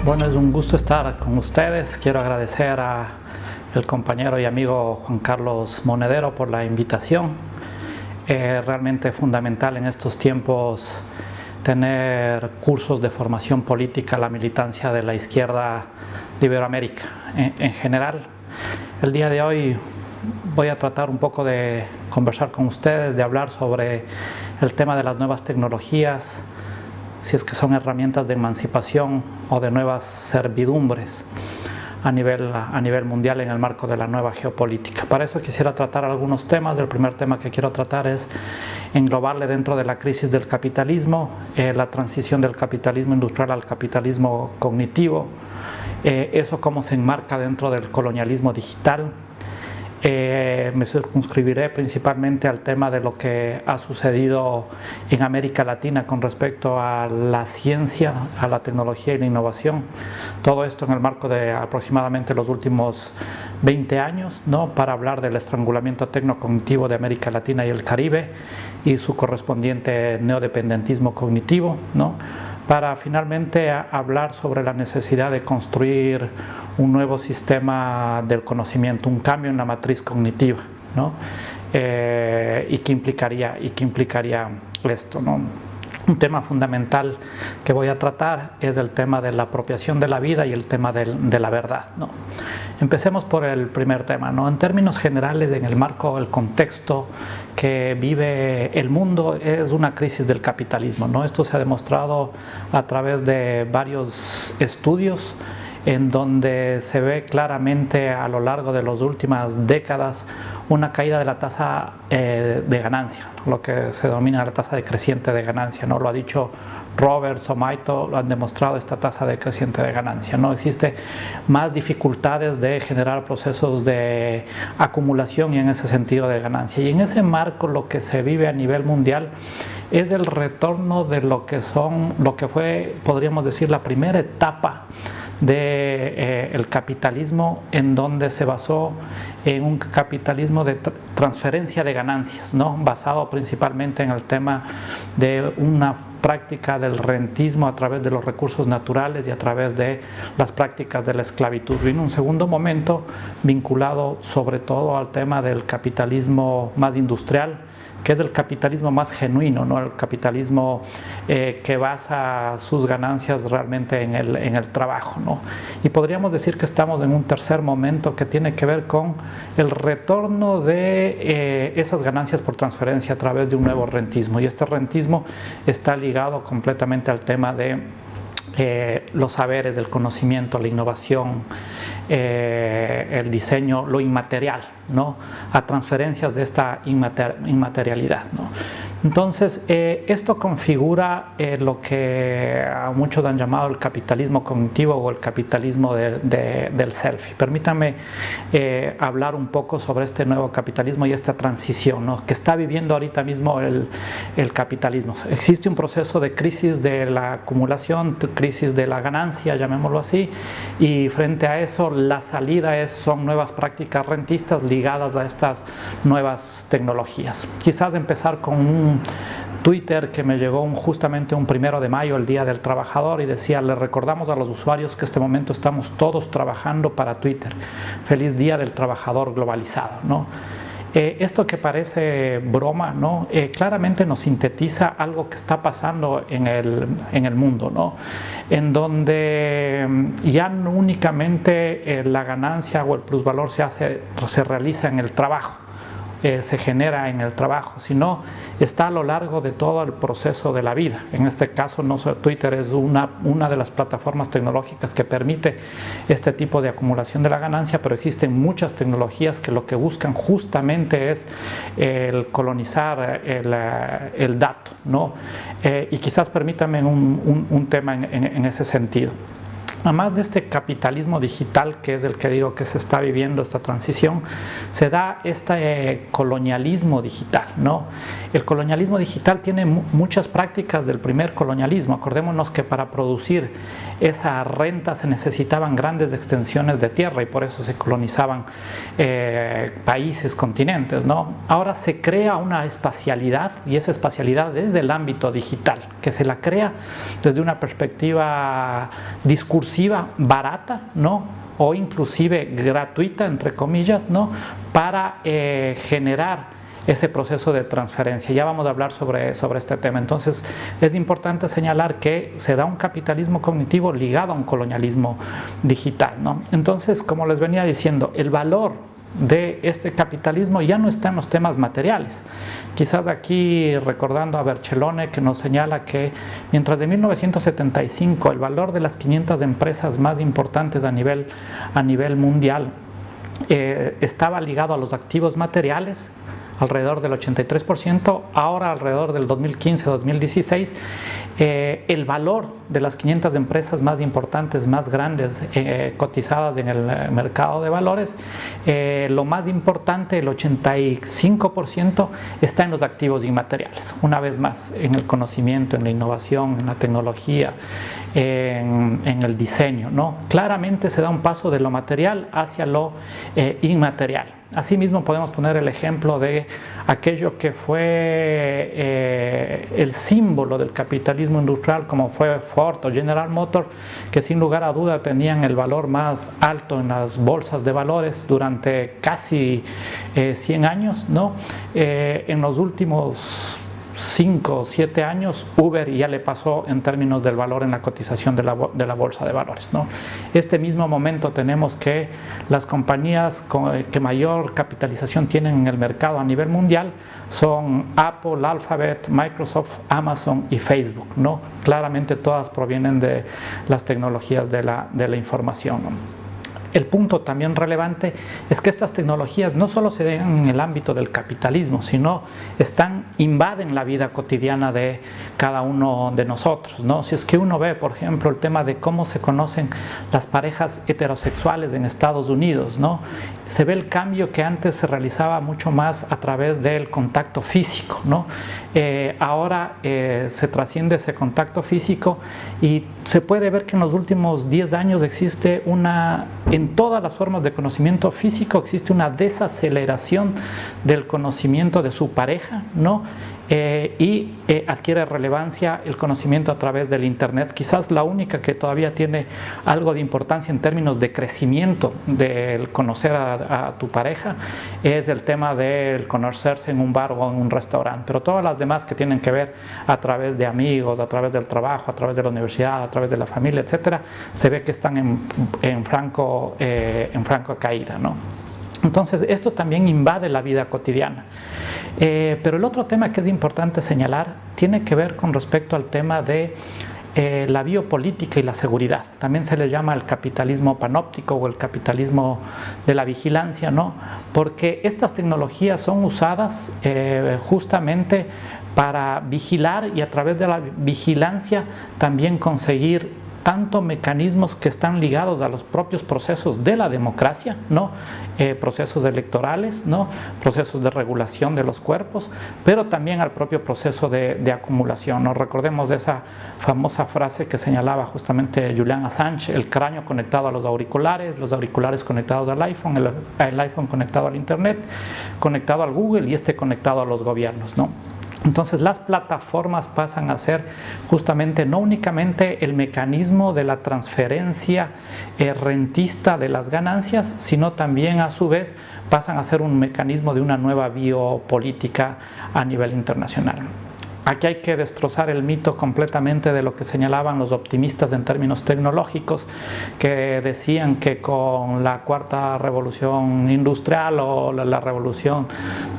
Bueno, es un gusto estar con ustedes. Quiero agradecer a el compañero y amigo Juan Carlos Monedero por la invitación. Realmente fundamental en estos tiempos tener cursos de formación política, la militancia de la izquierda de Iberoamérica en general. El día de hoy voy a tratar un poco de conversar con ustedes, de hablar sobre el tema de las nuevas tecnologías, si es que son herramientas de emancipación o de nuevas servidumbres a nivel mundial en el marco de la nueva geopolítica. Para eso quisiera tratar algunos temas. El primer tema que quiero tratar es englobarle dentro de la crisis del capitalismo, la transición del capitalismo industrial al capitalismo cognitivo, eso cómo se enmarca dentro del colonialismo digital. Me circunscribiré principalmente al tema de lo que ha sucedido en América Latina con respecto a la ciencia, a la tecnología y la innovación. Todo esto en el marco de aproximadamente los últimos 20 años, ¿no? Para hablar del estrangulamiento tecnocognitivo de América Latina y el Caribe y su correspondiente neodependentismo cognitivo, ¿no? Para finalmente hablar sobre la necesidad de construir un nuevo sistema del conocimiento, un cambio en la matriz cognitiva, ¿no? Y qué implicaría esto, ¿no? Un tema fundamental que voy a tratar es el tema de la apropiación de la vida y el tema de la verdad, ¿no? Empecemos por el primer tema, ¿no? En términos generales, en el marco, el contexto que vive el mundo es una crisis del capitalismo, ¿no? Esto se ha demostrado a través de varios estudios en donde se ve claramente a lo largo de las últimas décadas una caída de la tasa de ganancia, lo que se denomina la tasa decreciente de ganancia, ¿no? Lo ha dicho Roberts o Maito, lo han demostrado, esta tasa decreciente de ganancia, ¿no? Existe más dificultades de generar procesos de acumulación y en ese sentido de ganancia. Y en ese marco lo que se vive a nivel mundial es el retorno de lo que fue, podríamos decir, la primera etapa del capitalismo, en donde se basó en un capitalismo de transferencia de ganancias, ¿no? Basado principalmente en el tema de una práctica del rentismo a través de los recursos naturales y a través de las prácticas de la esclavitud. Vino un segundo momento vinculado sobre todo al tema del capitalismo más industrial, que es el capitalismo más genuino, ¿no? El capitalismo que basa sus ganancias realmente en el trabajo, ¿no? Y podríamos decir que estamos en un tercer momento que tiene que ver con el retorno de esas ganancias por transferencia a través de un nuevo rentismo. Y este rentismo está ligado completamente al tema de los saberes, el conocimiento, la innovación, el diseño, lo inmaterial, ¿no? A transferencias de esta inmaterialidad, ¿no? Entonces, esto configura lo que a muchos han llamado el capitalismo cognitivo o el capitalismo del selfie. Permítanme hablar un poco sobre este nuevo capitalismo y esta transición, ¿no? Que está viviendo ahorita mismo el capitalismo. Existe un proceso de crisis de la acumulación, crisis de la ganancia, llamémoslo así, y frente a eso la salida son nuevas prácticas rentistas ligadas a estas nuevas tecnologías. Quizás empezar con un Twitter que me llegó justamente un 1 de mayo, el Día del Trabajador, y decía: le recordamos a los usuarios que este momento estamos todos trabajando para Twitter. Feliz Día del Trabajador globalizado, ¿no? Esto que parece broma, ¿no? Claramente nos sintetiza algo que está pasando en el mundo, ¿no? En donde ya no únicamente la ganancia o el plusvalor se realiza en el trabajo, se genera en el trabajo, sino está a lo largo de todo el proceso de la vida. En este caso, Twitter es una de las plataformas tecnológicas que permite este tipo de acumulación de la ganancia, pero existen muchas tecnologías que lo que buscan justamente es el colonizar el dato, ¿no? Y quizás permítanme un tema en ese sentido. Además de este capitalismo digital, que es el que digo que se está viviendo esta transición, se da este colonialismo digital, ¿no? El colonialismo digital tiene muchas prácticas del primer colonialismo. Acordémonos que para producir esa renta se necesitaban grandes extensiones de tierra y por eso se colonizaban países, continentes, ¿no? Ahora se crea una espacialidad, y esa espacialidad es del ámbito digital, que se la crea desde una perspectiva discursiva exclusiva, barata, ¿no?, o inclusive gratuita, entre comillas, ¿no?, para generar ese proceso de transferencia. Ya vamos a hablar sobre este tema. Entonces es importante señalar que se da un capitalismo cognitivo ligado a un colonialismo digital, ¿no? Entonces, como les venía diciendo, el valor de este capitalismo ya no está en los temas materiales. Quizás aquí recordando a Bercellone, que nos señala que mientras de 1975 el valor de las 500 empresas más importantes a nivel mundial estaba ligado a los activos materiales, alrededor del 83%, ahora alrededor del 2015-2016, el valor de las 500 empresas más importantes, más grandes, cotizadas en el mercado de valores, lo más importante, el 85%, está en los activos inmateriales. Una vez más, en el conocimiento, en la innovación, en la tecnología, en el diseño, ¿no? Claramente se da un paso de lo material hacia lo inmaterial. Asimismo podemos poner el ejemplo de aquello que fue el símbolo del capitalismo industrial, como fue Ford o General Motors, que sin lugar a duda tenían el valor más alto en las bolsas de valores durante casi 100 años, ¿no? En los últimos 5 o 7 años, Uber ya le pasó en términos del valor en la cotización de la bolsa de valores, ¿no? Este mismo momento tenemos que las compañías que mayor capitalización tienen en el mercado a nivel mundial son Apple, Alphabet, Microsoft, Amazon y Facebook, ¿no? Claramente todas provienen de las tecnologías de la información, ¿no? El punto también relevante es que estas tecnologías no solo se dan en el ámbito del capitalismo, sino invaden la vida cotidiana de cada uno de nosotros, ¿no? Si es que uno ve, por ejemplo, el tema de cómo se conocen las parejas heterosexuales en Estados Unidos, ¿no? Se ve el cambio que antes se realizaba mucho más a través del contacto físico, ¿no? Ahora se trasciende ese contacto físico y se puede ver que en los últimos 10 años existe en todas las formas de conocimiento físico existe una desaceleración del conocimiento de su pareja, ¿no? Y adquiere relevancia el conocimiento a través del internet. Quizás la única que todavía tiene algo de importancia en términos de crecimiento del conocer a tu pareja es el tema del conocerse en un bar o en un restaurante, pero todas las demás que tienen que ver a través de amigos, a través del trabajo, a través de la universidad, a través de la familia, etcétera, se ve que están en franco caída, ¿no? Entonces esto también invade la vida cotidiana. Pero el otro tema que es importante señalar tiene que ver con respecto al tema de la biopolítica y la seguridad. También se le llama el capitalismo panóptico o el capitalismo de la vigilancia, ¿no? Porque estas tecnologías son usadas justamente para vigilar y a través de la vigilancia también conseguir tanto mecanismos que están ligados a los propios procesos de la democracia, ¿no? Procesos electorales, ¿no? Procesos de regulación de los cuerpos, pero también al propio proceso de acumulación, ¿no? Recordemos esa famosa frase que señalaba justamente Julian Assange: el cráneo conectado a los auriculares conectados al iPhone, el iPhone conectado al internet, conectado al Google y conectado a los gobiernos, ¿no? Entonces las plataformas pasan a ser justamente no únicamente el mecanismo de la transferencia rentista de las ganancias, sino también a su vez pasan a ser un mecanismo de una nueva biopolítica a nivel internacional. Aquí hay que destrozar el mito completamente de lo que señalaban los optimistas en términos tecnológicos, que decían que con la cuarta revolución industrial o la revolución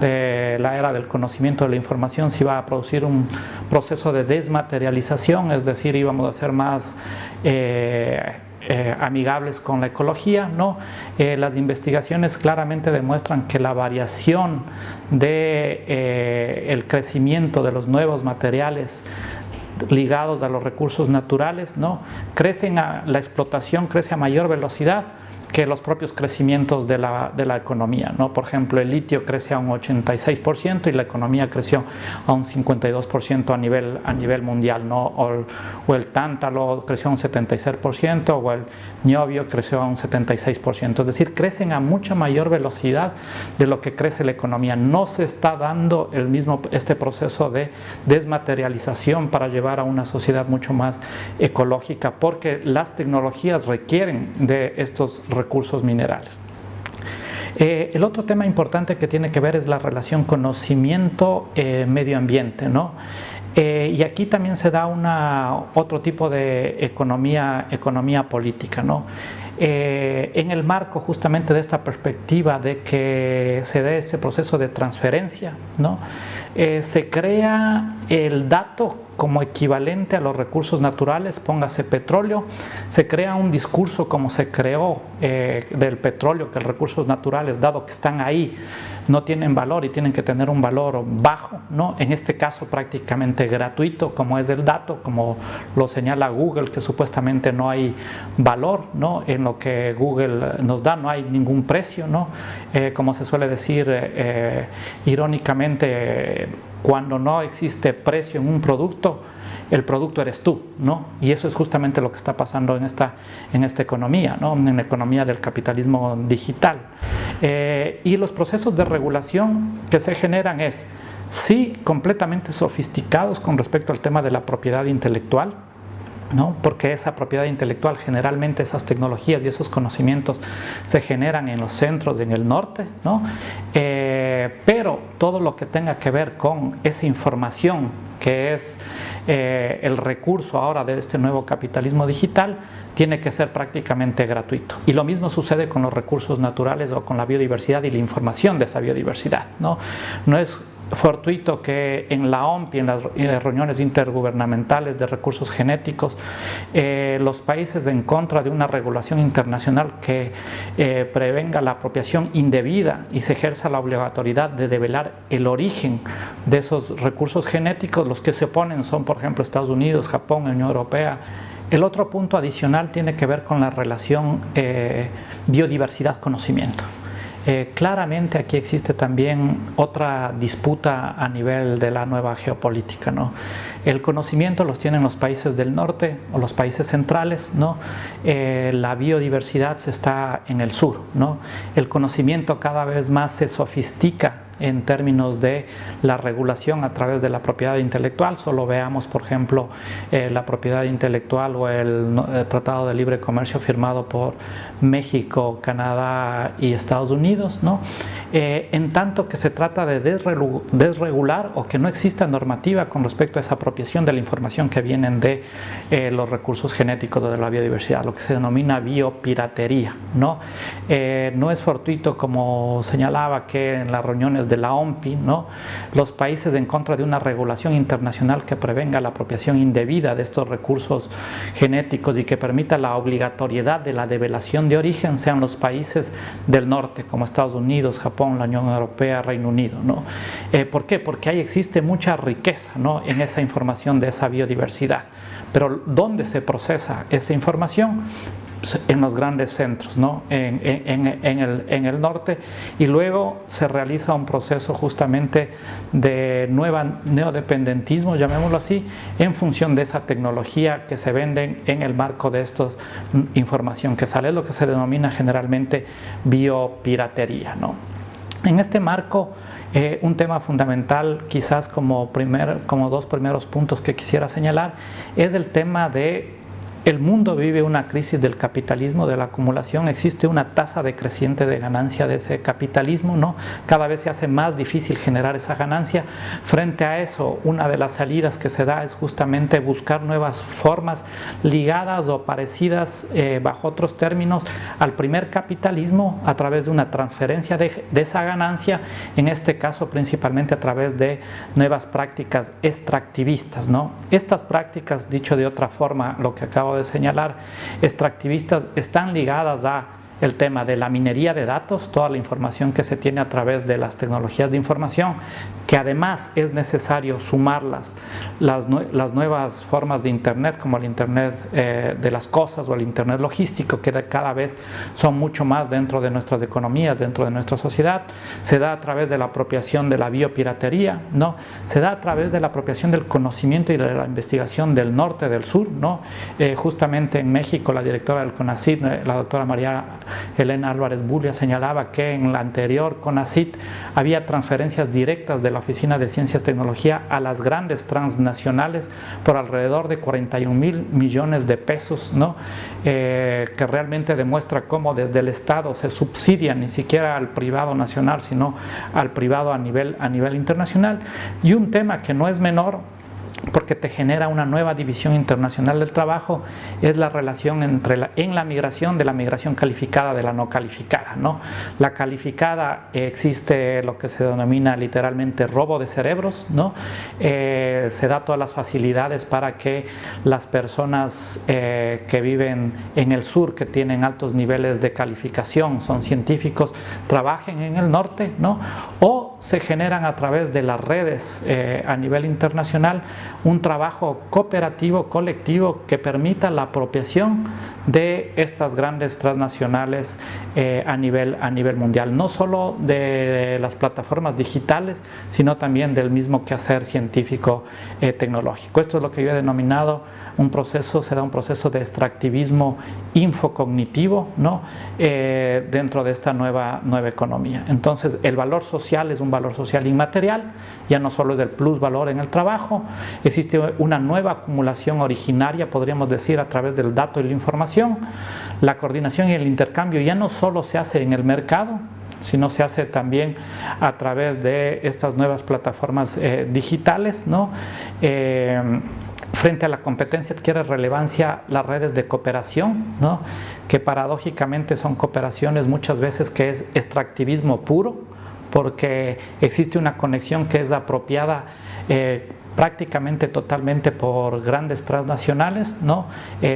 de la era del conocimiento de la información se iba a producir un proceso de desmaterialización, es decir, íbamos a ser más amigables con la ecología, ¿no? Las investigaciones claramente demuestran que la variación el crecimiento de los nuevos materiales ligados a los recursos naturales, ¿no? La explotación crece a mayor velocidad, que los propios crecimientos de la economía, ¿no? Por ejemplo, el litio crece a un 86% y la economía creció a un 52% a nivel mundial, ¿no? O el tántalo creció a un 76% o el niobio creció a un 76%. Es decir, crecen a mucha mayor velocidad de lo que crece la economía. No se está dando este proceso de desmaterialización para llevar a una sociedad mucho más ecológica, porque las tecnologías requieren de estos recursos minerales. El otro tema importante que tiene que ver es la relación conocimiento-medio ambiente, ¿no? Y aquí también se da otro tipo de economía política, ¿no? En el marco justamente de esta perspectiva de que se dé ese proceso de transferencia, ¿no? Se crea el dato como equivalente a los recursos naturales, póngase petróleo, se crea un discurso como se creó del petróleo, que los recursos naturales, dado que están ahí, no tienen valor y tienen que tener un valor bajo, ¿no? En este caso prácticamente gratuito, como es el dato, como lo señala Google, que supuestamente no hay valor, ¿no? En lo que Google nos da, no hay ningún precio, ¿no? Como se suele decir irónicamente, cuando no existe precio en un producto, el producto eres tú, ¿no? Y eso es justamente lo que está pasando en esta economía, ¿no? En la economía del capitalismo digital. Y los procesos de regulación que se generan sí, completamente sofisticados con respecto al tema de la propiedad intelectual, ¿no? Porque esa propiedad intelectual, generalmente esas tecnologías y esos conocimientos se generan en los centros, en el norte, ¿no? Pero todo lo que tenga que ver con esa información que es el recurso ahora de este nuevo capitalismo digital, tiene que ser prácticamente gratuito. Y lo mismo sucede con los recursos naturales o con la biodiversidad y la información de esa biodiversidad, ¿no? No es fortuito que en la OMPI, en las reuniones intergubernamentales de recursos genéticos, los países en contra de una regulación internacional que prevenga la apropiación indebida y se ejerza la obligatoriedad de develar el origen de esos recursos genéticos, los que se oponen son, por ejemplo, Estados Unidos, Japón, Unión Europea. El otro punto adicional tiene que ver con la relación biodiversidad-conocimiento. Claramente aquí existe también otra disputa a nivel de la nueva geopolítica, ¿no? El conocimiento los tienen los países del norte o los países centrales, ¿no? La biodiversidad está en el sur, ¿no? El conocimiento cada vez más se sofistica en términos de la regulación a través de la propiedad intelectual. Solo veamos, por ejemplo, la propiedad intelectual o el Tratado de Libre Comercio firmado por México, Canadá y Estados Unidos, ¿no? En tanto que se trata de desregular o que no exista normativa con respecto a esa apropiación de la información que vienen de los recursos genéticos o de la biodiversidad, lo que se denomina biopiratería, ¿no? No es fortuito, como señalaba, que en las reuniones de la OMPI, ¿no? Los países en contra de una regulación internacional que prevenga la apropiación indebida de estos recursos genéticos y que permita la obligatoriedad de la develación de origen sean los países del norte, como Estados Unidos, Japón, la Unión Europea, Reino Unido, ¿no? ¿Por qué? Porque ahí existe mucha riqueza, ¿no? En esa información de esa biodiversidad. Pero ¿dónde se procesa esa información? En los grandes centros, ¿no? en el norte, y luego se realiza un proceso justamente de neodependentismo, llamémoslo así, en función de esa tecnología que se venden en el marco de esta información que sale, lo que se denomina generalmente biopiratería, ¿no? En este marco, un tema fundamental, quizás como dos primeros puntos que quisiera señalar, es el tema de el mundo vive una crisis del capitalismo, de la acumulación, existe una tasa decreciente de ganancia de ese capitalismo, ¿no? Cada vez se hace más difícil generar esa ganancia. Frente a eso, una de las salidas que se da es justamente buscar nuevas formas ligadas o parecidas, bajo otros términos, al primer capitalismo a través de una transferencia de esa ganancia, en este caso principalmente a través de nuevas prácticas extractivistas, ¿no? Estas prácticas, dicho de otra forma, lo que acabo de señalar, extractivistas, están ligadas a el tema de la minería de datos, toda la información que se tiene a través de las tecnologías de información, que además es necesario sumarlas las nuevas formas de Internet, como el Internet de las cosas o el Internet logístico, que cada vez son mucho más dentro de nuestras economías, dentro de nuestra sociedad. Se da a través de la apropiación de la biopiratería, ¿no? Se da a través de la apropiación del conocimiento y de la investigación del norte, del sur, ¿no? Justamente en México, la directora del CONACYT, la doctora María Elena Álvarez Bulia, señalaba que en la anterior CONACYT había transferencias directas de la Oficina de Ciencias y Tecnología a las grandes transnacionales por alrededor de 41.000 millones de pesos, ¿no? Que realmente demuestra cómo desde el Estado se subsidia ni siquiera al privado nacional, sino al privado a nivel internacional. Y un tema que no es menor, porque te genera una nueva división internacional del trabajo, es la relación en la migración, de la migración calificada de la no calificada, ¿no? La calificada, existe lo que se denomina literalmente robo de cerebros, ¿no? Se da todas las facilidades para que las personas que viven en el sur, que tienen altos niveles de calificación, son científicos, trabajen en el norte, ¿no? O se generan a través de las redes a nivel internacional un trabajo cooperativo, colectivo, que permita la apropiación de estas grandes transnacionales a nivel mundial, no solo de las plataformas digitales, sino también del mismo quehacer científico tecnológico. Esto es lo que yo he denominado será un proceso de extractivismo infocognitivo, ¿no? Dentro de esta nueva economía. Entonces, el valor social es un valor social inmaterial, ya no solo es el plusvalor en el trabajo, existe una nueva acumulación originaria, podríamos decir, a través del dato y la información. La coordinación y el intercambio ya no solo se hace en el mercado, sino se hace también a través de estas nuevas plataformas digitales, ¿no? Frente a la competencia adquiere relevancia las redes de cooperación, ¿no? Que paradójicamente son cooperaciones muchas veces que es extractivismo puro, porque existe una conexión que es apropiada prácticamente totalmente por grandes transnacionales, ¿no?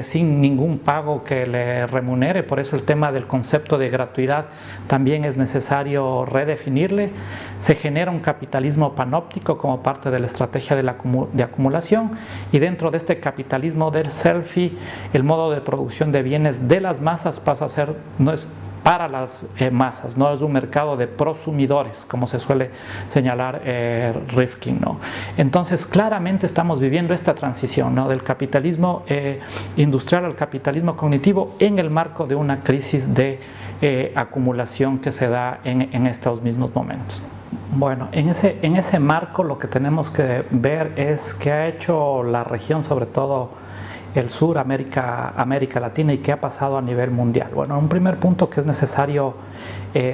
Sin ningún pago que le remunere. Por eso el tema del concepto de gratuidad también es necesario redefinirle. Se genera un capitalismo panóptico como parte de la estrategia de acumulación, y dentro de este capitalismo del selfie, el modo de producción de bienes de las masas pasa a ser, no es para las masas, no es un mercado de prosumidores, como se suele señalar Rifkin, ¿no? Entonces, claramente estamos viviendo esta transición, ¿no? Del capitalismo industrial al capitalismo cognitivo en el marco de una crisis de acumulación que se da en estos mismos momentos. Bueno, en ese marco lo que tenemos que ver es qué ha hecho la región, sobre todo el sur, América Latina, y qué ha pasado a nivel mundial. Bueno, un primer punto que es necesario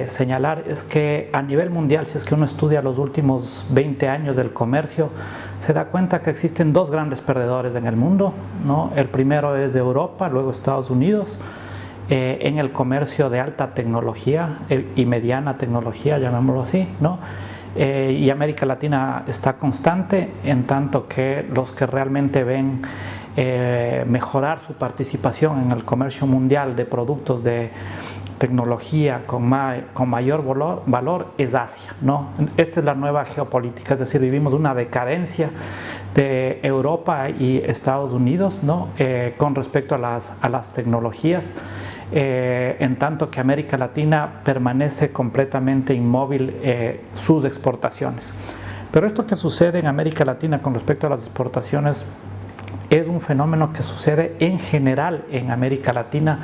señalar es que a nivel mundial, si es que uno estudia los últimos 20 años del comercio, se da cuenta que existen dos grandes perdedores en el mundo, ¿no? El primero es Europa, luego Estados Unidos, en el comercio de alta tecnología y mediana tecnología, llamémoslo así, ¿no? Y América Latina está constante, en tanto que los que realmente ven mejorar su participación en el comercio mundial de productos de tecnología con mayor valor es Asia, ¿no? Esta es la nueva geopolítica, es decir, vivimos una decadencia de Europa y Estados Unidos, ¿no? Con respecto a las tecnologías, en tanto que América Latina permanece completamente inmóvil sus exportaciones. Pero esto que sucede en América Latina con respecto a las exportaciones es un fenómeno que sucede en general en América Latina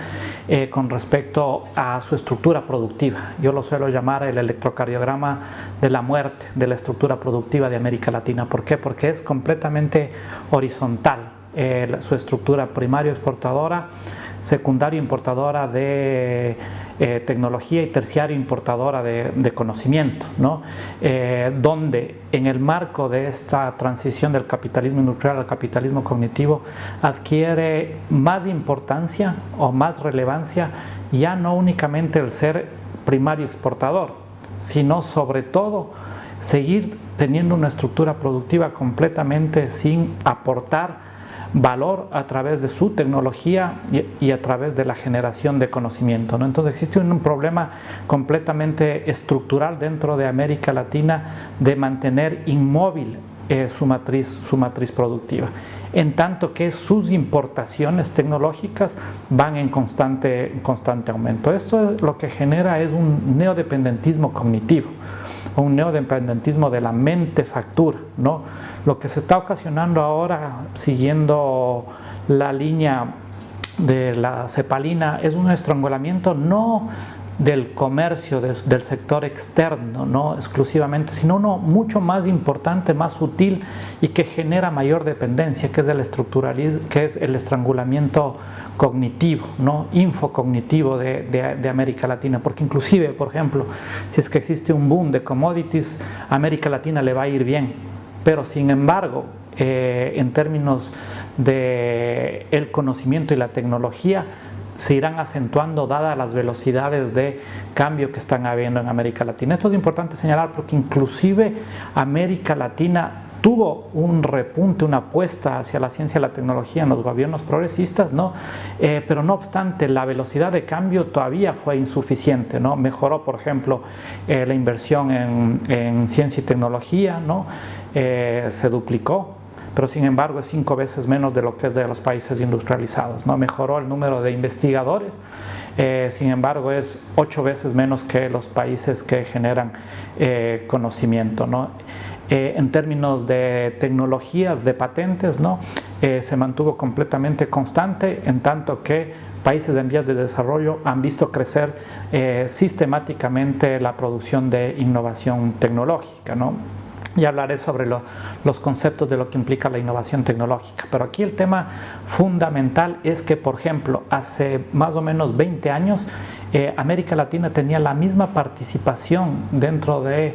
con respecto a su estructura productiva. Yo lo suelo llamar el electrocardiograma de la muerte de la estructura productiva de América Latina. ¿Por qué? Porque es completamente horizontal su estructura: primario exportadora, secundario importadora de tecnología y terciario importadora de conocimiento, ¿no? Donde en el marco de esta transición del capitalismo industrial al capitalismo cognitivo adquiere más importancia o más relevancia ya no únicamente el ser primario exportador, sino sobre todo seguir teniendo una estructura productiva completamente sin aportar valor a través de su tecnología y a través de la generación de conocimiento, ¿no? Entonces existe un problema completamente estructural dentro de América Latina de mantener inmóvil su matriz productiva, en tanto que sus importaciones tecnológicas van en constante aumento. Esto lo que genera es un neodependentismo cognitivo, un neodependentismo de la mente factura, ¿no? Lo que se está ocasionando ahora, siguiendo la línea de la cepalina, es un estrangulamiento no del comercio, del sector externo, no exclusivamente, sino uno mucho más importante, más sutil y que genera mayor dependencia, que es el estructuralismo, que es el estrangulamiento cognitivo, ¿no? Infocognitivo de América Latina, porque inclusive, por ejemplo, si es que existe un boom de commodities, a América Latina le va a ir bien, pero sin embargo, en términos de el conocimiento y la tecnología, se irán acentuando dadas las velocidades de cambio que están habiendo en América Latina. Esto es importante señalar porque inclusive América Latina tuvo un repunte, una apuesta hacia la ciencia y la tecnología en los gobiernos progresistas, ¿no? Pero no obstante, la velocidad de cambio todavía fue insuficiente, ¿no? Mejoró, por ejemplo, la inversión en ciencia y tecnología, ¿no? Se duplicó, pero sin embargo es 5 veces menos de lo que es de los países industrializados, ¿no? Mejoró el número de investigadores, sin embargo es 8 veces menos que los países que generan conocimiento, ¿no? En términos de tecnologías, de patentes, ¿no? Se mantuvo completamente constante, en tanto que países en vías de desarrollo han visto crecer sistemáticamente la producción de innovación tecnológica, ¿no? Y hablaré sobre los conceptos de lo que implica la innovación tecnológica. Pero aquí el tema fundamental es que, por ejemplo, hace más o menos 20 años, América Latina tenía la misma participación dentro de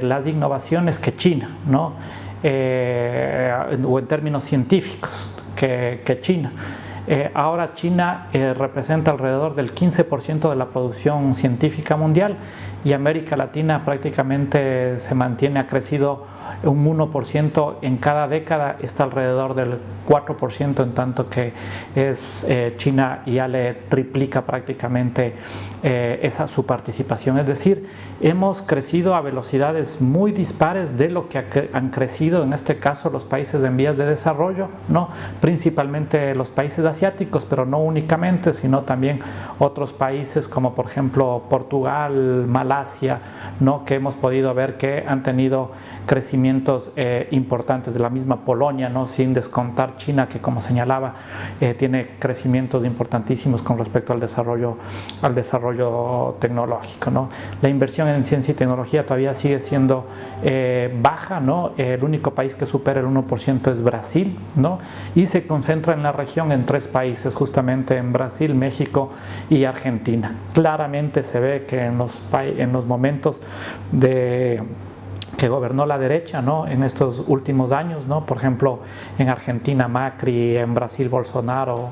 las innovaciones que China, ¿no? O en términos científicos que China. Ahora China representa alrededor del 15% de la producción científica mundial y América Latina prácticamente se mantiene, ha crecido un 1% en cada década, está alrededor del 4%, en tanto que China ya le triplica prácticamente su participación. Es decir, hemos crecido a velocidades muy dispares de lo que han crecido en este caso los países en vías de desarrollo, ¿no? Principalmente los países asiáticos, pero no únicamente, sino también otros países como por ejemplo Portugal, Malasia, ¿no? Que hemos podido ver que han tenido crecimientos importantes, de la misma Polonia, ¿no? Sin descontar China, que como señalaba tiene crecimientos importantísimos con respecto al desarrollo tecnológico, ¿no? La inversión en ciencia y tecnología todavía sigue siendo baja, ¿no? El único país que supera el 1% es Brasil, ¿no? Y se concentra en la región en 3 países, justamente en Brasil, México y Argentina. Claramente se ve que en los momentos que gobernó la derecha, ¿no? En estos últimos años, ¿no? Por ejemplo, en Argentina Macri, en Brasil Bolsonaro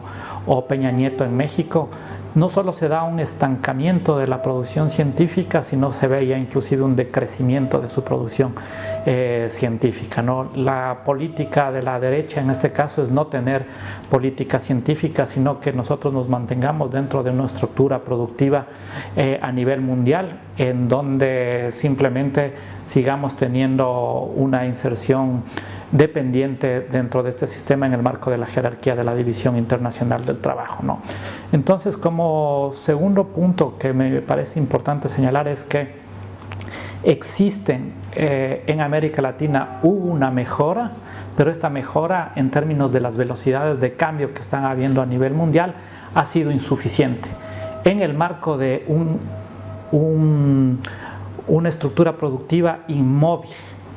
o Peña Nieto en México, no solo se da un estancamiento de la producción científica, sino se ve ya inclusive un decrecimiento de su producción científica, ¿no? La política de la derecha en este caso es no tener política científica, sino que nosotros nos mantengamos dentro de una estructura productiva a nivel mundial, en donde simplemente sigamos teniendo una inserción dependiente dentro de este sistema en el marco de la jerarquía de la División Internacional del Trabajo, ¿no? Entonces, como segundo punto que me parece importante señalar es que existen en América Latina hubo una mejora, pero esta mejora en términos de las velocidades de cambio que están habiendo a nivel mundial ha sido insuficiente en el marco de una estructura productiva inmóvil,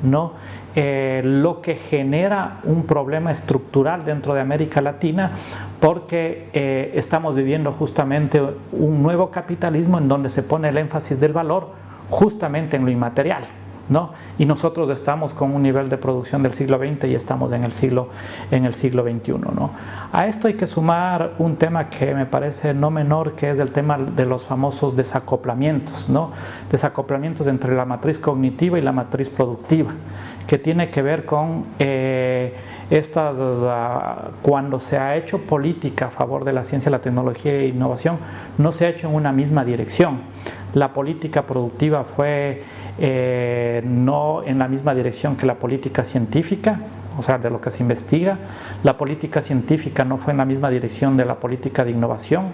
¿no? Lo que genera un problema estructural dentro de América Latina, porque estamos viviendo justamente un nuevo capitalismo en donde se pone el énfasis del valor justamente en lo inmaterial, ¿no? Y nosotros estamos con un nivel de producción del siglo XX y estamos en el siglo XXI, ¿no? A esto hay que sumar un tema que me parece no menor, que es el tema de los famosos desacoplamientos, ¿no? Desacoplamientos entre la matriz cognitiva y la matriz productiva, que tiene que ver con cuando se ha hecho política a favor de la ciencia, la tecnología e innovación, no se ha hecho en una misma dirección. La política productiva fue no en la misma dirección que la política científica, o sea, de lo que se investiga. La política científica no fue en la misma dirección de la política de innovación.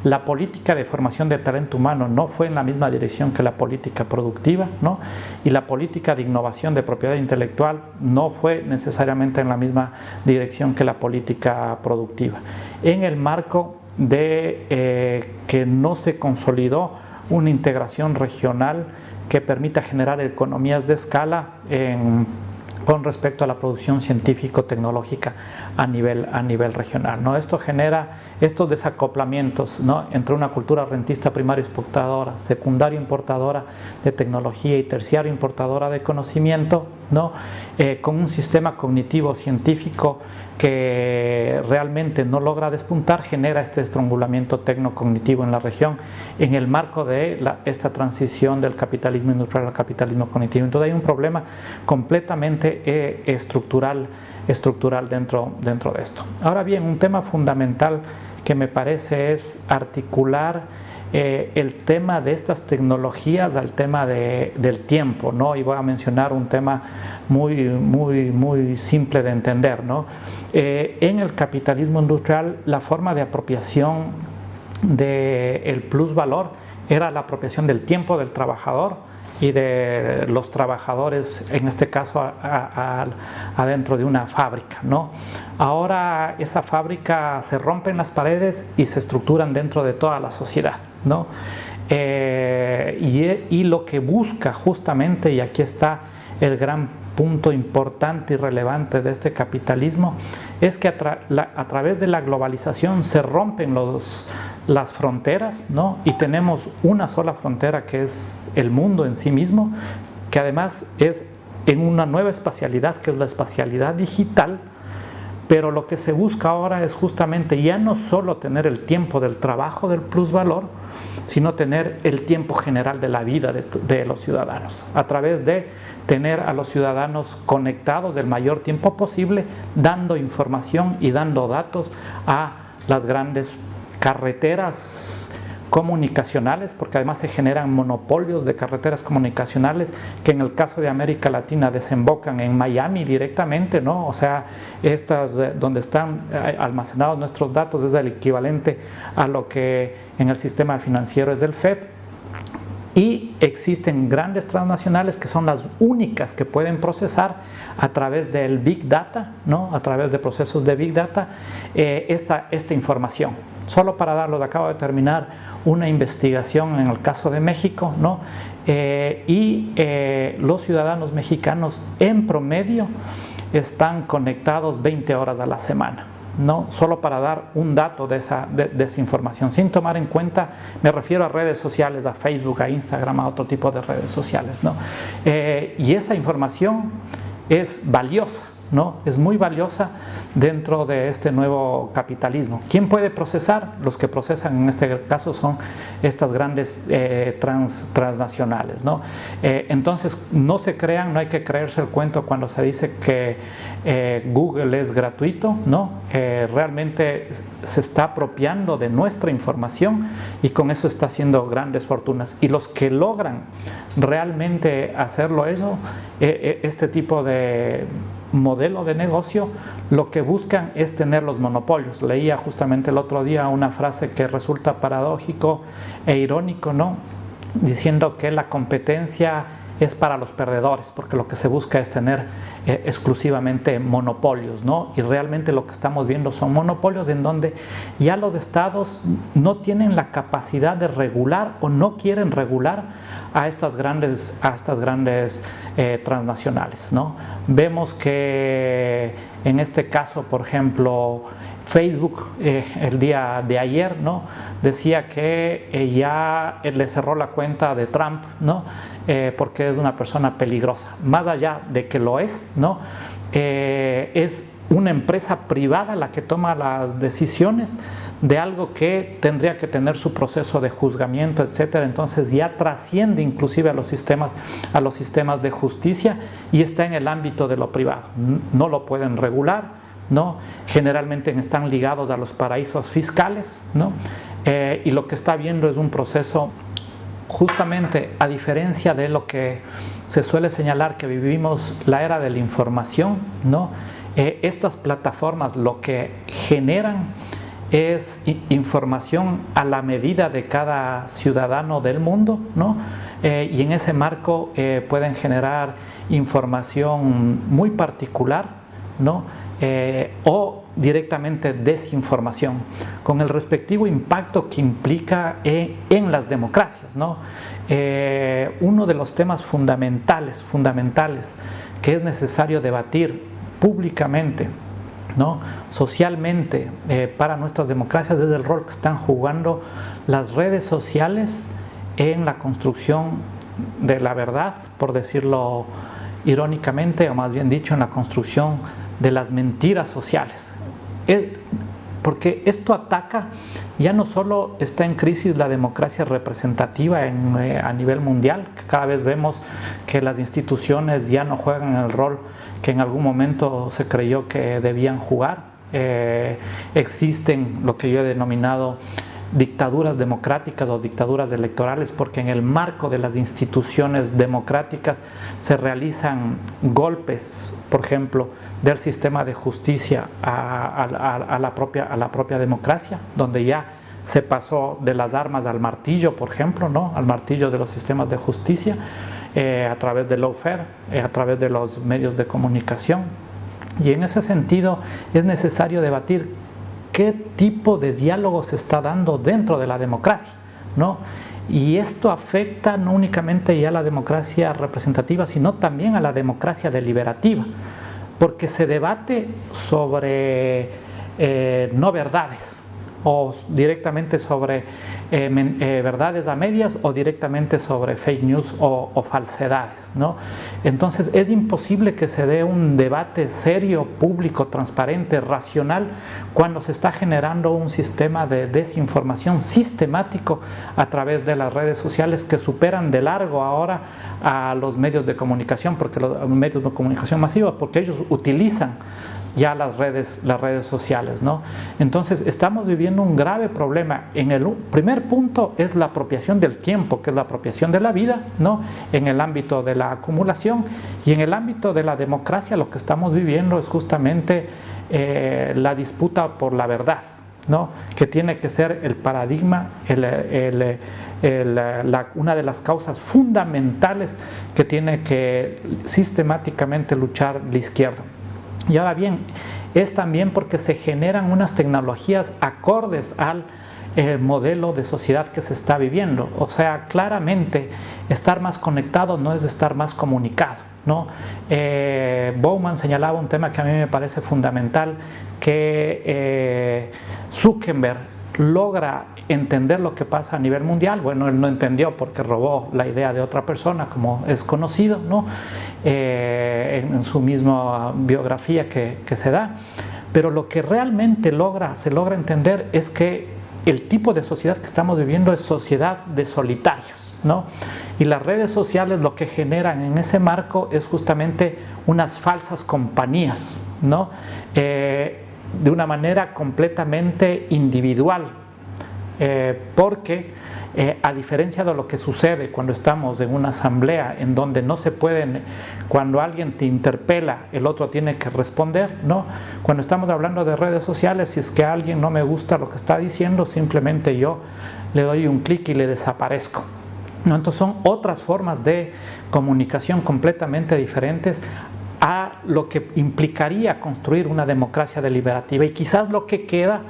La política de formación de talento humano no fue en la misma dirección que la política productiva, ¿no? Y la política de innovación de propiedad intelectual no fue necesariamente en la misma dirección que la política productiva. En el marco de que no se consolidó una integración regional que permita generar economías de escala con respecto a la producción científico-tecnológica a nivel regional, ¿no? Esto genera estos desacoplamientos, ¿no?, entre una cultura rentista primaria exportadora, secundaria importadora de tecnología y terciaria importadora de conocimiento, ¿no?, con un sistema cognitivo científico que realmente no logra despuntar, genera este estrangulamiento tecnocognitivo en la región en el marco de esta transición del capitalismo industrial al capitalismo cognitivo. Entonces hay un problema completamente estructural dentro de esto. Ahora bien, un tema fundamental que me parece es articular el tema de estas tecnologías al tema del tiempo, ¿no? Y voy a mencionar un tema muy simple de entender, ¿no? En el capitalismo industrial, la forma de apropiación del plusvalor era la apropiación del tiempo del trabajador y de los trabajadores, en este caso adentro de una fábrica, ¿no? Ahora esa fábrica se rompen las paredes y se estructuran dentro de toda la sociedad, ¿no? Y lo que busca justamente, y aquí está el gran punto importante y relevante de este capitalismo, es que a través de la globalización se rompen las fronteras, ¿no? Y tenemos una sola frontera, que es el mundo en sí mismo, que además es en una nueva espacialidad, que es la espacialidad digital. Pero lo que se busca ahora es justamente ya no solo tener el tiempo del trabajo del plusvalor, sino tener el tiempo general de la vida de los ciudadanos, a través de tener a los ciudadanos conectados el mayor tiempo posible, dando información y dando datos a las grandes carreteras comunicacionales, porque además se generan monopolios de carreteras comunicacionales que en el caso de América Latina desembocan en Miami directamente, ¿no? O sea, estas donde están almacenados nuestros datos es el equivalente a lo que en el sistema financiero es el FED. Y existen grandes transnacionales que son las únicas que pueden procesar a través del Big Data, ¿no?, a través de procesos de Big Data, esta información. Solo para darlos, acabo de terminar una investigación en el caso de México, ¿no? Los ciudadanos mexicanos en promedio están conectados 20 horas a la semana, ¿no? Solo para dar un dato de esa información, sin tomar en cuenta, me refiero a redes sociales, a Facebook, a Instagram, a otro tipo de redes sociales, ¿no? Y esa información es valiosa, ¿no? Es muy valiosa dentro de este nuevo capitalismo. ¿Quién puede procesar? Los que procesan en este caso son estas grandes transnacionales, ¿no? Entonces no se crean, no hay que creerse el cuento cuando se dice que Google es gratuito, ¿no? Realmente se está apropiando de nuestra información y con eso está haciendo grandes fortunas. Y los que logran realmente hacerlo este tipo de modelo de negocio, lo que buscan es tener los monopolios. Leía justamente el otro día una frase que resulta paradójico e irónico, ¿no?, diciendo que la competencia es para los perdedores, porque lo que se busca es tener exclusivamente monopolios, ¿no? Y realmente lo que estamos viendo son monopolios en donde ya los estados no tienen la capacidad de regular o no quieren regular a estas grandes transnacionales, ¿no? Vemos que en este caso, por ejemplo, Facebook el día de ayer, ¿no?, decía que ya le cerró la cuenta de Trump, ¿no?, porque es una persona peligrosa. Más allá de que lo es, ¿no?, es una empresa privada la que toma las decisiones de algo que tendría que tener su proceso de juzgamiento, etcétera. Entonces ya trasciende inclusive a los sistemas de justicia y está en el ámbito de lo privado. No lo pueden regular, ¿no? Generalmente están ligados a los paraísos fiscales, ¿no? Y lo que está viendo es un proceso, justamente a diferencia de lo que se suele señalar que vivimos la era de la información, ¿no? Estas plataformas lo que generan es información a la medida de cada ciudadano del mundo, ¿no? Y en ese marco pueden generar información muy particular, ¿no? O directamente desinformación, con el respectivo impacto que implica en las democracias, ¿no? Uno de los temas fundamentales que es necesario debatir públicamente, ¿no? Socialmente, para nuestras democracias es el rol que están jugando las redes sociales en la construcción de la verdad, por decirlo irónicamente, o más bien dicho, en la construcción de las mentiras sociales. Porque esto ataca, ya no solo está en crisis la democracia representativa a nivel mundial, que cada vez vemos que las instituciones ya no juegan el rol que en algún momento se creyó que debían jugar. Existen lo que yo he denominado dictaduras democráticas o dictaduras electorales, porque en el marco de las instituciones democráticas se realizan golpes, por ejemplo, del sistema de justicia a la propia democracia, donde ya se pasó de las armas al martillo, por ejemplo, ¿no? Al martillo de los sistemas de justicia, a través del lawfare, a través de los medios de comunicación. Y en ese sentido es necesario debatir qué tipo de diálogo se está dando dentro de la democracia, ¿no? Y esto afecta no únicamente ya a la democracia representativa, sino también a la democracia deliberativa, porque se debate sobre no verdades, o directamente sobre verdades a medias, o directamente sobre fake news o falsedades, ¿no? Entonces es imposible que se dé un debate serio, público, transparente, racional, cuando se está generando un sistema de desinformación sistemático a través de las redes sociales, que superan de largo ahora a los medios de comunicación, porque los medios de comunicación masiva, porque ellos utilizan ya las redes sociales, ¿no? Entonces estamos viviendo un grave problema. En el primer punto es la apropiación del tiempo, que es la apropiación de la vida, ¿no? En el ámbito de la acumulación, y en el ámbito de la democracia lo que estamos viviendo es justamente la disputa por la verdad, ¿no? Que tiene que ser el paradigma, una de las causas fundamentales que tiene que sistemáticamente luchar la izquierda. Y ahora bien, es también porque se generan unas tecnologías acordes al modelo de sociedad que se está viviendo. O sea, claramente estar más conectado no es estar más comunicado, ¿no? Bowman señalaba un tema que a mí me parece fundamental, que Zuckerberg logra entender lo que pasa a nivel mundial. Bueno, él no entendió porque robó la idea de otra persona, como es conocido, ¿no? En su misma biografía que se da. Pero lo que realmente se logra entender es que el tipo de sociedad que estamos viviendo es sociedad de solitarios, ¿no? Y las redes sociales lo que generan en ese marco es justamente unas falsas compañías, ¿no? De una manera completamente individual, porque a diferencia de lo que sucede cuando estamos en una asamblea en donde no se pueden, cuando alguien te interpela, el otro tiene que responder, ¿no? Cuando estamos hablando de redes sociales, si es que a alguien no me gusta lo que está diciendo, simplemente yo le doy un clic y le desaparezco, ¿no? Entonces son otras formas de comunicación completamente diferentes a lo que implicaría construir una democracia deliberativa, y quizás lo que queda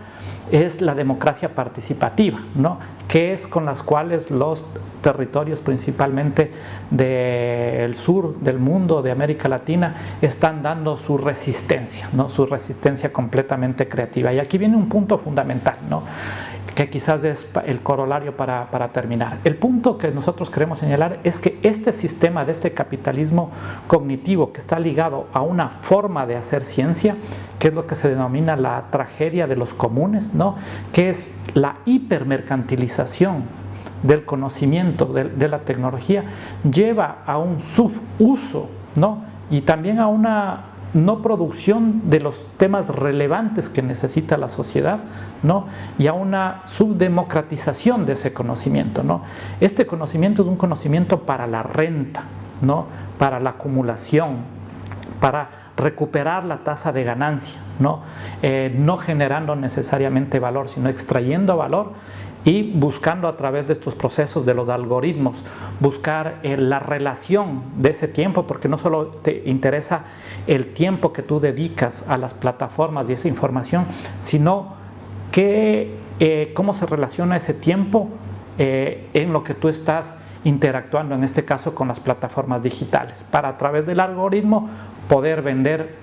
es la democracia participativa, ¿no? Que es con las cuales los territorios principalmente del sur del mundo, de América Latina, están dando su resistencia, ¿no? Su resistencia completamente creativa. Y aquí viene un punto fundamental, ¿no? que quizás es el corolario para terminar. El punto que nosotros queremos señalar es que este sistema de este capitalismo cognitivo que está ligado a una forma de hacer ciencia, que es lo que se denomina la tragedia de los comunes, ¿no? Que es la hipermercantilización del conocimiento, de la tecnología, lleva a un subuso, ¿no? Y también a una no producción de los temas relevantes que necesita la sociedad, ¿no? Y a una subdemocratización de ese conocimiento, ¿no? Este conocimiento es un conocimiento para la renta, ¿no? Para la acumulación, para recuperar la tasa de ganancia, ¿no? No generando necesariamente valor, sino extrayendo valor y buscando a través de estos procesos de los algoritmos, buscar la relación de ese tiempo, porque no solo te interesa el tiempo que tú dedicas a las plataformas y esa información, sino cómo se relaciona ese tiempo en lo que tú estás interactuando, en este caso con las plataformas digitales, para a través del algoritmo poder vender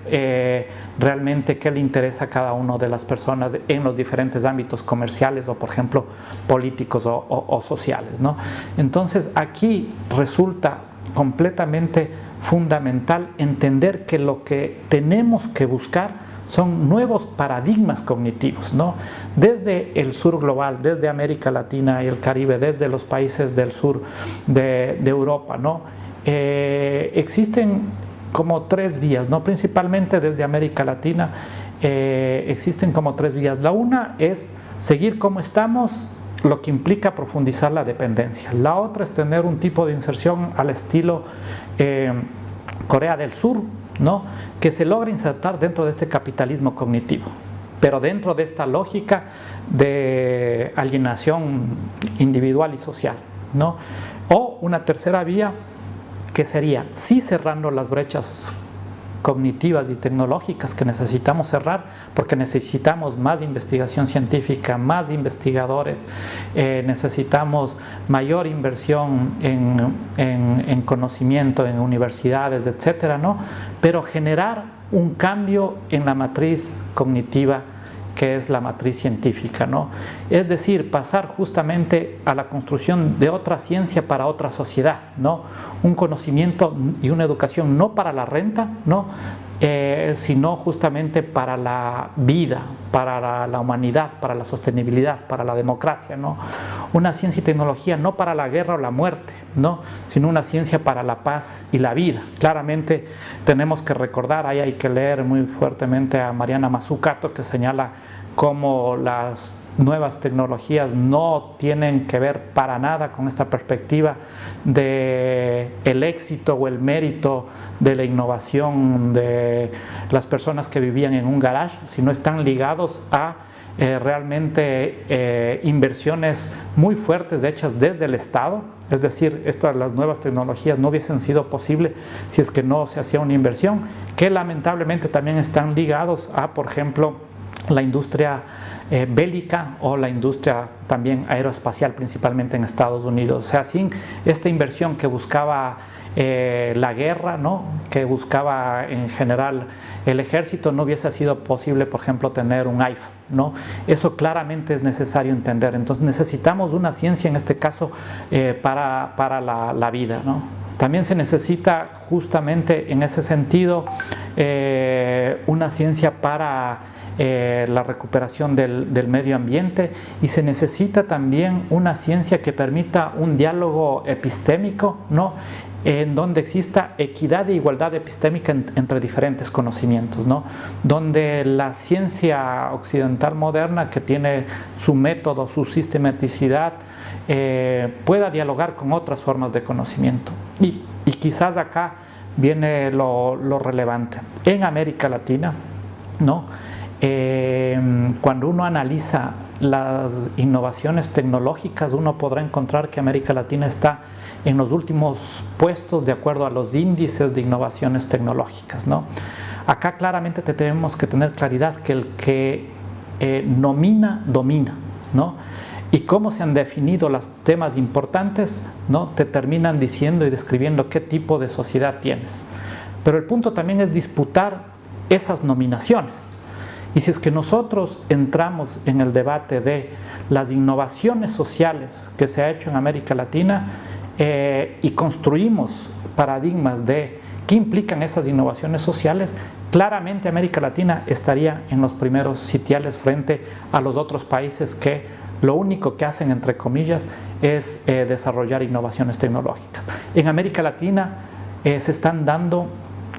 realmente qué le interesa a cada una de las personas en los diferentes ámbitos comerciales o, por ejemplo, políticos o sociales, ¿no? Entonces, aquí resulta completamente fundamental entender que lo que tenemos que buscar son nuevos paradigmas cognitivos, ¿no? Desde el sur global, desde América Latina y el Caribe, desde los países del sur de Europa, ¿no? Existen como tres vías, ¿no? Principalmente desde América Latina existen como tres vías. La una es seguir como estamos, lo que implica profundizar la dependencia. La otra es tener un tipo de inserción al estilo Corea del Sur, ¿no? Que se logra insertar dentro de este capitalismo cognitivo, pero dentro de esta lógica de alienación individual y social, ¿no? O una tercera vía que sería sí cerrando las brechas cognitivas y tecnológicas que necesitamos cerrar, porque necesitamos más investigación científica, más investigadores, necesitamos mayor inversión en conocimiento, en universidades, etcétera, ¿no? Pero generar un cambio en la matriz cognitiva, que es la matriz científica, ¿no? Es decir, pasar justamente a la construcción de otra ciencia para otra sociedad, ¿no? Un conocimiento y una educación no para la renta, ¿no? Sino justamente para la vida, para la humanidad, para la sostenibilidad, para la democracia, ¿no? Una ciencia y tecnología no para la guerra o la muerte, ¿no? Sino una ciencia para la paz y la vida. Claramente tenemos que recordar, ahí hay que leer muy fuertemente a Mariana Mazzucato, que señala cómo las nuevas tecnologías no tienen que ver para nada con esta perspectiva de el éxito o el mérito de la innovación de las personas que vivían en un garage, sino están ligados a realmente inversiones muy fuertes hechas desde el Estado. Es decir, las nuevas tecnologías no hubiesen sido posibles si es que no se hacía una inversión, que lamentablemente también están ligados a, por ejemplo, la industria bélica o la industria también aeroespacial, principalmente en Estados Unidos. O sea, sin esta inversión que buscaba la guerra, ¿no? Que buscaba en general el ejército, no hubiese sido posible, por ejemplo, tener un iPhone, ¿no? Eso claramente es necesario entender. Entonces necesitamos una ciencia, en este caso, para la vida, ¿no? También se necesita justamente en ese sentido una ciencia para la recuperación del medio ambiente, y se necesita también una ciencia que permita un diálogo epistémico, ¿no? En donde exista equidad e igualdad epistémica entre diferentes conocimientos, ¿no? Donde la ciencia occidental moderna, que tiene su método, su sistematicidad, pueda dialogar con otras formas de conocimiento. Y quizás acá viene lo relevante. En América Latina, ¿no? Cuando uno analiza las innovaciones tecnológicas, uno podrá encontrar que América Latina está en los últimos puestos de acuerdo a los índices de innovaciones tecnológicas, ¿no? Acá claramente tenemos que tener claridad que el que nomina, domina, ¿no? Y cómo se han definido los temas importantes, ¿no? Te terminan diciendo y describiendo qué tipo de sociedad tienes. Pero el punto también es disputar esas nominaciones. Y si es que nosotros entramos en el debate de las innovaciones sociales que se ha hecho en América Latina y construimos paradigmas de qué implican esas innovaciones sociales, claramente América Latina estaría en los primeros sitiales frente a los otros países que lo único que hacen, entre comillas, es desarrollar innovaciones tecnológicas. En América Latina se están dando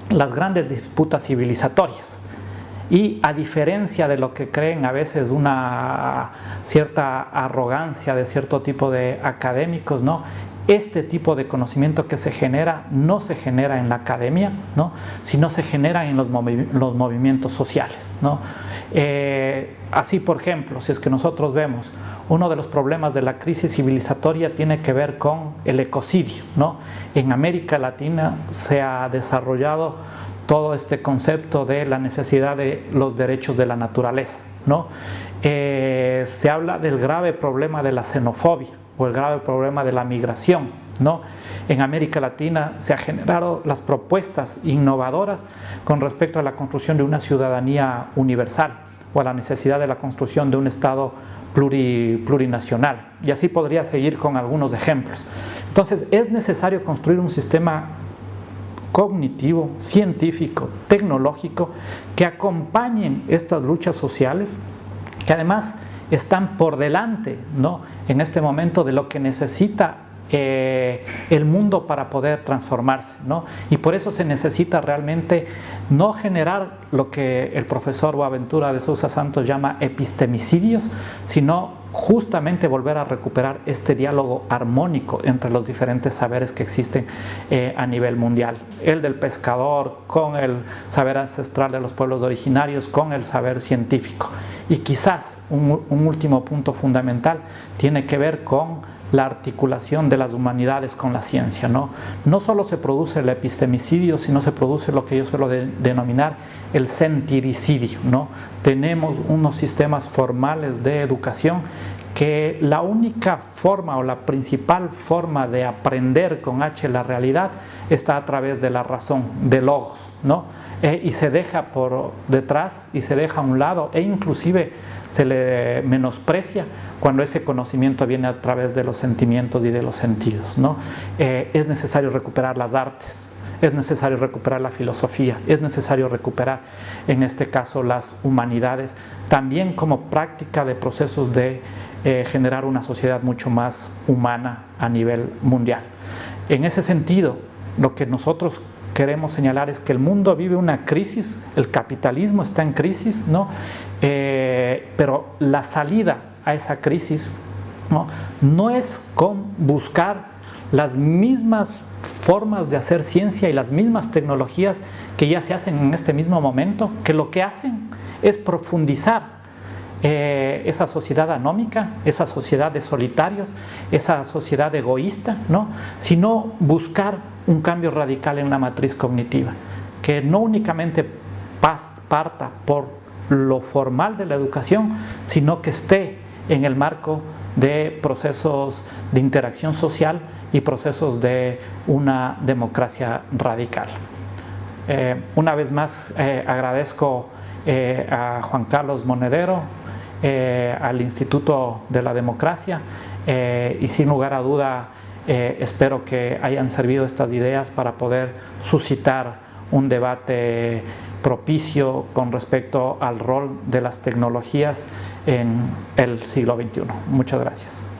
las grandes disputas civilizatorias. Y a diferencia de lo que creen a veces una cierta arrogancia de cierto tipo de académicos, ¿no? Este tipo de conocimiento que se genera no se genera en la academia, ¿no? Sino se genera en los movimientos sociales, ¿no? Así, por ejemplo, si es que nosotros vemos, uno de los problemas de la crisis civilizatoria tiene que ver con el ecocidio, ¿no? En América Latina se ha desarrollado todo este concepto de la necesidad de los derechos de la naturaleza, ¿no? Se habla del grave problema de la xenofobia o el grave problema de la migración, ¿no? En América Latina se han generado las propuestas innovadoras con respecto a la construcción de una ciudadanía universal o a la necesidad de la construcción de un Estado plurinacional. Y así podría seguir con algunos ejemplos. Entonces, es necesario construir un sistema cognitivo, científico, tecnológico, que acompañen estas luchas sociales, que además están por delante, ¿no? En este momento de lo que necesita el mundo para poder transformarse, ¿no? Y por eso se necesita realmente no generar lo que el profesor Boaventura de Sousa Santos llama epistemicidios, sino justamente volver a recuperar este diálogo armónico entre los diferentes saberes que existen a nivel mundial. El del pescador con el saber ancestral de los pueblos originarios, con el saber científico. Y quizás un último punto fundamental tiene que ver con la articulación de las humanidades con la ciencia, ¿no? No solo se produce el epistemicidio, sino se produce lo que yo suelo denominar el sentiricidio, ¿no? Tenemos unos sistemas formales de educación que la única forma o la principal forma de aprender con H la realidad está a través de la razón, de logos, ¿no? Y se deja por detrás y se deja a un lado e inclusive se le menosprecia cuando ese conocimiento viene a través de los sentimientos y de los sentidos, ¿no? Es necesario recuperar las artes, es necesario recuperar la filosofía, es necesario recuperar en este caso las humanidades, también como práctica de procesos de generar una sociedad mucho más humana a nivel mundial. En ese sentido, lo que nosotros queremos señalar es que el mundo vive una crisis, el capitalismo está en crisis, ¿no? Pero la salida a esa crisis, ¿no? No es con buscar las mismas formas de hacer ciencia y las mismas tecnologías que ya se hacen en este mismo momento, que lo que hacen es profundizar esa sociedad anómica, esa sociedad de solitarios, esa sociedad egoísta, ¿no? Sino buscar un cambio radical en la matriz cognitiva, que no únicamente parta por lo formal de la educación, sino que esté en el marco de procesos de interacción social y procesos de una democracia radical. Una vez más agradezco a Juan Carlos Monedero, al Instituto de la Democracia y sin lugar a duda espero que hayan servido estas ideas para poder suscitar un debate propicio con respecto al rol de las tecnologías en el siglo XXI. Muchas gracias.